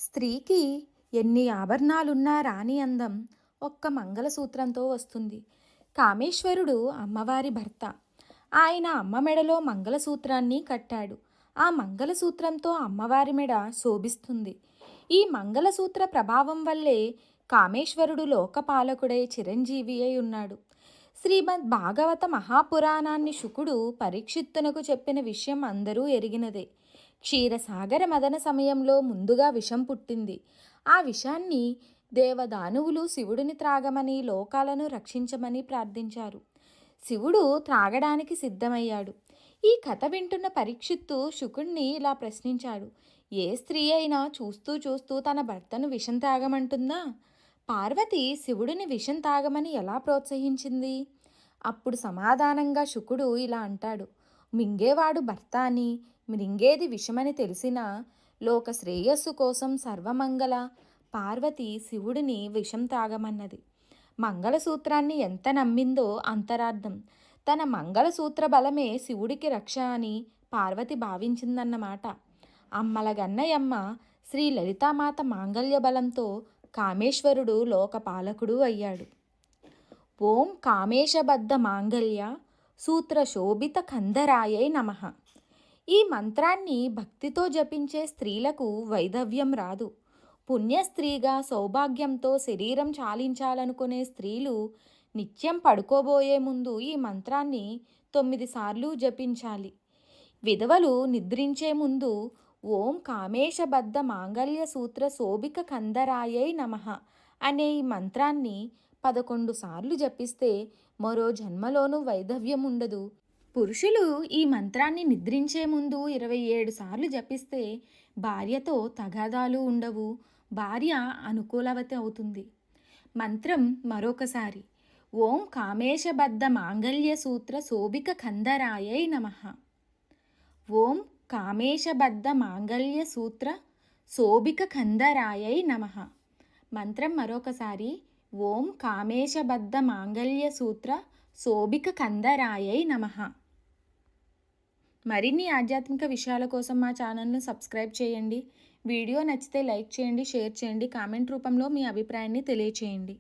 స్త్రీకి ఎన్ని ఆభరణాలున్నా రాని అందం ఒక్క మంగళసూత్రంతో వస్తుంది. కామేశ్వరుడు అమ్మవారి భర్త. ఆయన అమ్మ మెడలో మంగళసూత్రాన్ని కట్టాడు. ఆ మంగళసూత్రంతో అమ్మవారి మెడ శోభిస్తుంది. ఈ మంగళసూత్ర ప్రభావం వల్లే కామేశ్వరుడు లోకపాలకుడై చిరంజీవి అయి ఉన్నాడు. శ్రీమద్ భాగవత మహాపురాణాన్ని శుకుడు పరీక్షిత్తునకు చెప్పిన విషయం అందరూ ఎరిగినదే. క్షీరసాగర మదన సమయంలో ముందుగా విషం పుట్టింది. ఆ విషాన్ని దేవదానువులు శివుడిని త్రాగమని లోకాలను రక్షించమని ప్రార్థించారు. శివుడు త్రాగడానికి సిద్ధమయ్యాడు. ఈ కథ వింటున్న పరీక్షిత్తు శుకుణ్ణి ఇలా ప్రశ్నించాడు. ఏ స్త్రీ అయినా చూస్తూ చూస్తూ తన భర్తను విషం తాగమంటుందా? పార్వతి శివుడిని విషం తాగమని ఎలా ప్రోత్సహించింది? అప్పుడు సమాధానంగా శుకుడు ఇలా అంటాడు. మింగేవాడు భర్త అని, మృంగేది విషమని తెలిసినా లోక శ్రేయస్సు కోసం సర్వమంగళ పార్వతి శివుడిని విషం తాగమన్నది. మంగళసూత్రాన్ని ఎంత నమ్మిందో అంతరార్థం. తన మంగళసూత్ర బలమే శివుడికి రక్ష అని పార్వతి భావించిందన్నమాట. అమ్మల గన్నయమ్మ శ్రీ లలితామాత మాంగళ్య బలంతో కామేశ్వరుడు లోకపాలకుడు అయ్యాడు. ఓం కామేశబద్ధ మాంగళ్య సూత్ర శోభిత కందరాయై నమః. ఈ మంత్రాన్ని భక్తితో జపించే స్త్రీలకు వైధవ్యం రాదు. పుణ్యస్త్రీగా సౌభాగ్యంతో శరీరం చాలించాలనుకునే స్త్రీలు నిత్యం పడుకోబోయే ముందు ఈ మంత్రాన్ని 9 సార్లు జపించాలి. విధవలు నిద్రించే ముందు ఓం కామేశబద్ధ మాంగళ్య సూత్ర శోభిక కందరాయై నమః అనే ఈ మంత్రాన్ని 11 సార్లు జపిస్తే మరో జన్మలోనూ వైధవ్యం ఉండదు. పురుషులు ఈ మంత్రాన్ని నిద్రించే ముందు 27 సార్లు జపిస్తే భార్యతో తగాదాలు ఉండవు, భార్య అనుకూలవతి అవుతుంది. మంత్రం మరొకసారి. ఓం కామేశబద్ధ మాంగళ్య సూత్ర శోభిక కందరాయై నమః. ఓం కామేశబద్ధ మాంగళ్య సూత్ర శోభిక కందరాయై నమః. మంత్రం మరొకసారి. ఓం కామేశబద్ధ మాంగళ్య సూత్ర శోభిక కందరాయై నమః. మరిన్ని ఆధ్యాత్మిక విషయాల కోసం మా ఛానల్ను సబ్స్క్రైబ్ చేయండి. వీడియో నచ్చితే లైక్ చేయండి, షేర్ చేయండి, కామెంట్ రూపంలో మీ అభిప్రాయాన్ని తెలియచేయండి.